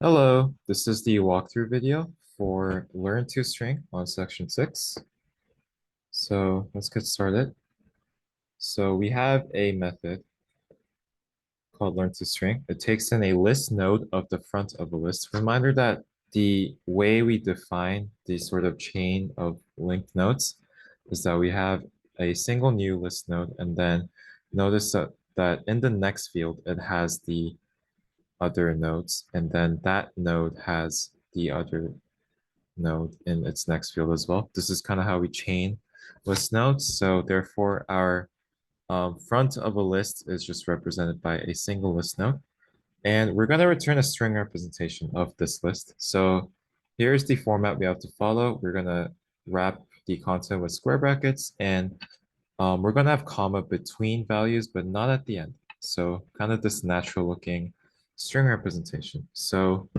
Hello, this is the walkthrough video for Learn to String on section 6. So let's get started. So we have a method called Learn to String. It takes in a list node of the front of a list. Reminder that the way we define the sort of chain of linked nodes is that we have a single new list node, and then notice that in the next field, it has the other nodes, and then that node has the other node in its next field as well. This is kind of how we chain list nodes. So therefore, our front of a list is just represented by a single list node. And we're going to return a string representation of this list. So here's the format we have to follow. We're going to wrap the content with square brackets, and we're going to have comma between values, but not at the end. So kind of this natural looking string representation. So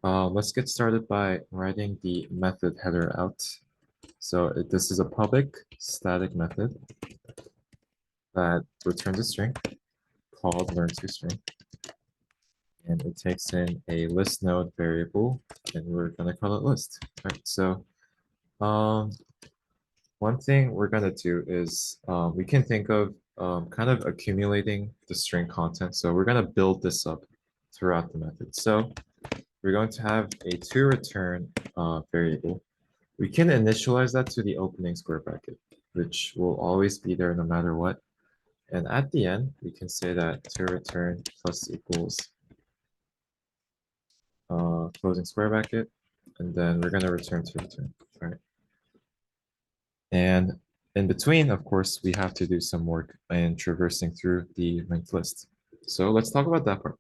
let's get started by writing the method header out. So this is a public static method that returns a string called learn2string. And it takes in a list node variable, and we're going to call it list. Right. So um, one thing we're going to do is we can think of kind of accumulating the string content. So we're going to build this up throughout the method. So we're going to have a toReturn variable. We can initialize that to the opening square bracket, which will always be there no matter what. And at the end, we can say that toReturn plus equals closing square bracket, and then we're going to return toReturn. All right. And in between, of course, we have to do some work in traversing through the linked list. So let's talk about that part.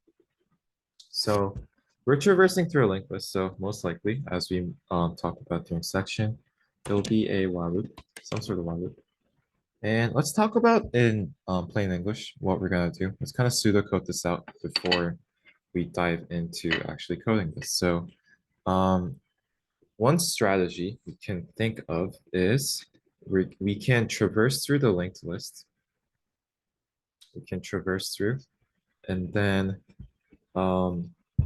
So we're traversing through a linked list. So most likely, as we talked about during section, it'll be a while loop, some sort of while loop. And let's talk about in plain English what we're gonna do. Let's kind of pseudocode this out before we dive into actually coding this. So one strategy we can think of is we can traverse through the linked list. We can traverse through, and then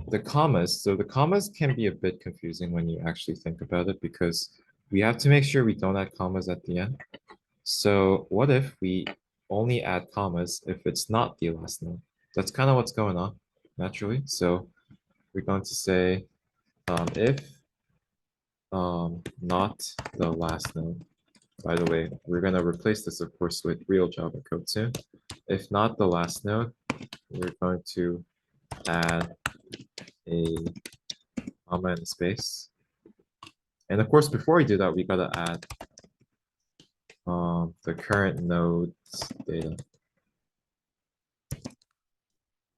the commas. So the commas can be a bit confusing when you actually think about it because we have to make sure we don't add commas at the end. So what if we only add commas if it's not the last node? That's kind of what's going on naturally. So we're going to say if not the last node. By the way, we're going to replace this, of course, with real Java code soon. If not the last node, we're going to add a comma and a space. And of course, before we do that, we got to add the current node's data.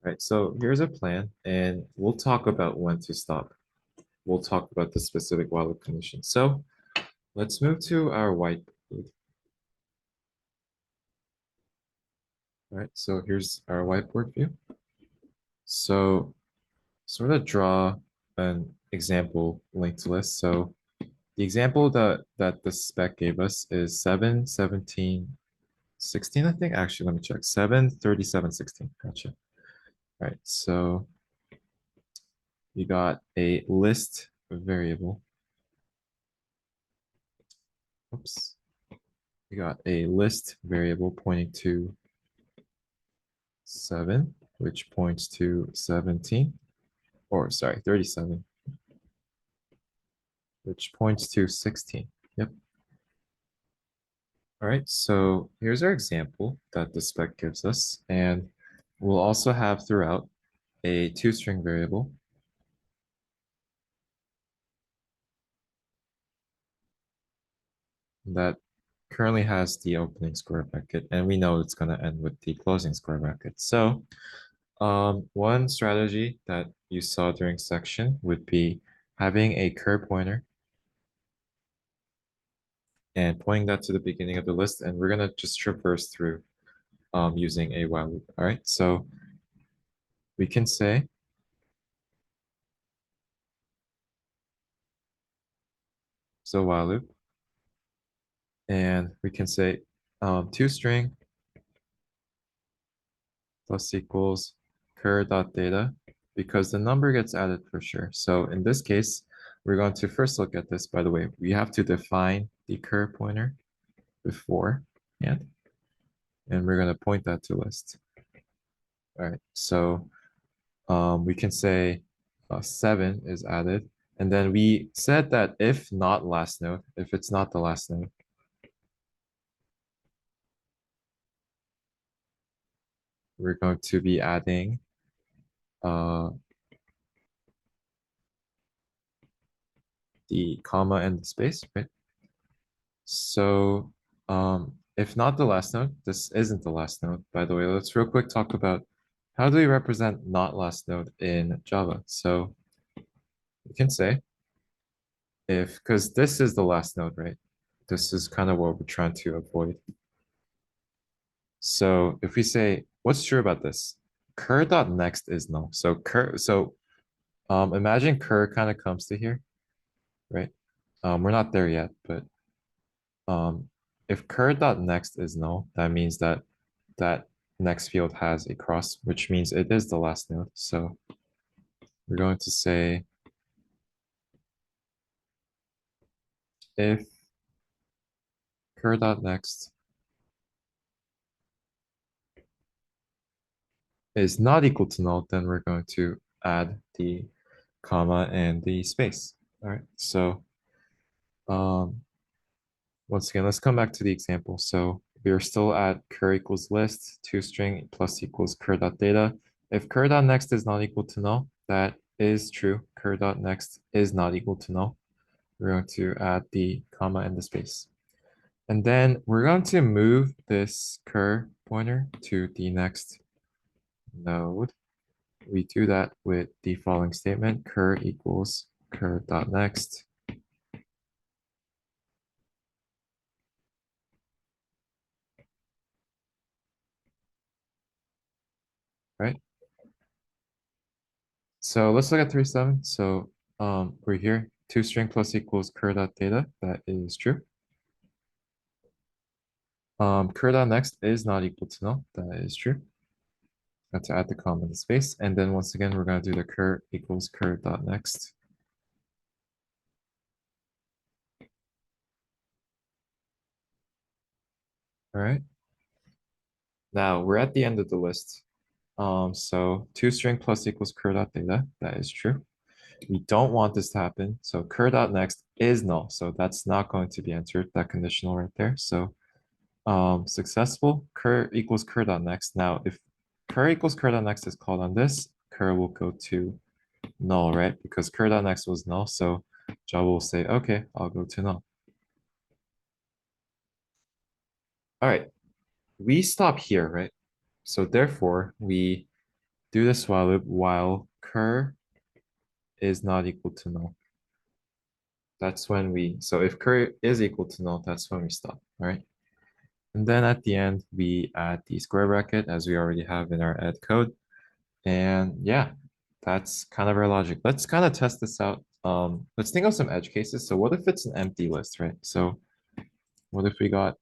Right, so here's a plan, and we'll talk about when to stop. We'll talk about the specific while loop condition. So let's move to our whiteboard. All right, so here's our whiteboard view. So sort of draw an example linked list. So the example that the spec gave us is 7, 17, 16, I think. Actually, let me check. 7, 37, 16. Gotcha. All right, so you got a list variable. Oops. You got a list variable pointing to 7, which points to 17, or sorry, 37, which points to 16. Yep. All right, so here's our example that the spec gives us, and we'll also have throughout a toString variable that currently has the opening square bracket, and we know it's going to end with the closing square bracket. So one strategy that you saw during section would be having a curve pointer and pointing that to the beginning of the list, and we're going to just traverse through using a while loop. All right, so we can say so while loop, and we can say toString plus equals cur.data, because the number gets added for sure. So in this case, we're going to first look at this. By the way, we have to define the cur pointer before and we're going to point that to list. All right, so we can say 7 is added. And then we said that if not last node, if it's not the last node, we're going to be adding the comma and the space, right? So if not the last node, this isn't the last node, by the way. Let's real quick talk about how do we represent not last node in Java. So we can say if, because this is the last node, right? This is kind of what we're trying to avoid. So if we say, what's true about this? Cur.next is null. So imagine cur kind of comes to here, right? We're not there yet, but if cur.next is null, that means that that next field has a cross, which means it is the last node. So we're going to say if cur.next is not equal to null, then we're going to add the comma and the space. All right, so once again, let's come back to the example. So we are still at cur equals list, toString plus equals cur.data. If cur.next is not equal to null, that is true. Cur.next is not equal to null. We're going to add the comma and the space. And then we're going to move this cur pointer to the next node. We do that with the following statement, cur equals cur.next. Right? So let's look at 3.7. So we're here, toString plus equals cur.data. That is true. Cur.next is not equal to null. That is true. Got to add the comma in the space. And then once again, we're going to do the cur equals cur.next. All right. Now we're at the end of the list. So toString plus equals cur.data. That is true. We don't want this to happen. So cur.next is null. So that's not going to be answered, that conditional right there. So successful, cur equals cur.next. Now, if cur equals cur.next is called on this, cur will go to null, right? Because cur.next was null. So Java will say, okay, I'll go to null. All right, we stop here, right? So therefore, we do this while loop while cur is not equal to null. That's when we, so if cur is equal to null, that's when we stop, all right? And then at the end, we add the square bracket as we already have in our ed code. And yeah, that's kind of our logic. Let's kind of test this out. Let's think of some edge cases. So what if it's an empty list, right? So what if we got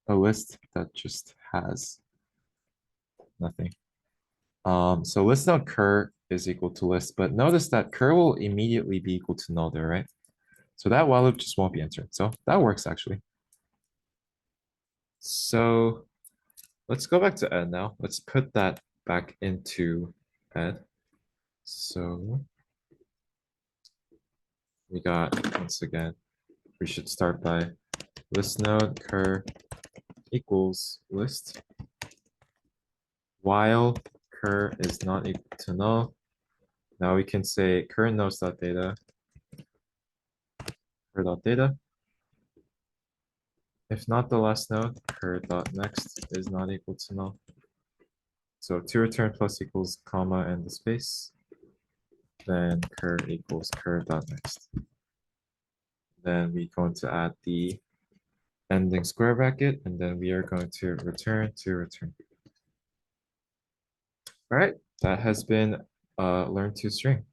a list that just has nothing? So list node cur is equal to list, but notice that cur will immediately be equal to null there, right? So that while loop just won't be answered. So that works actually. So let's go back to ed now. Let's put that back into ed. So we got, once again, we should start by list node cur equals list while cur is not equal to null. Now we can say current nodes.data cur.data. If not the last node, cur.next is not equal to null. So to return plus equals comma and the space, then cur equals cur.next. Then we're going to add the ending square bracket, and then we are going to return to return. All right, that has been learn to string.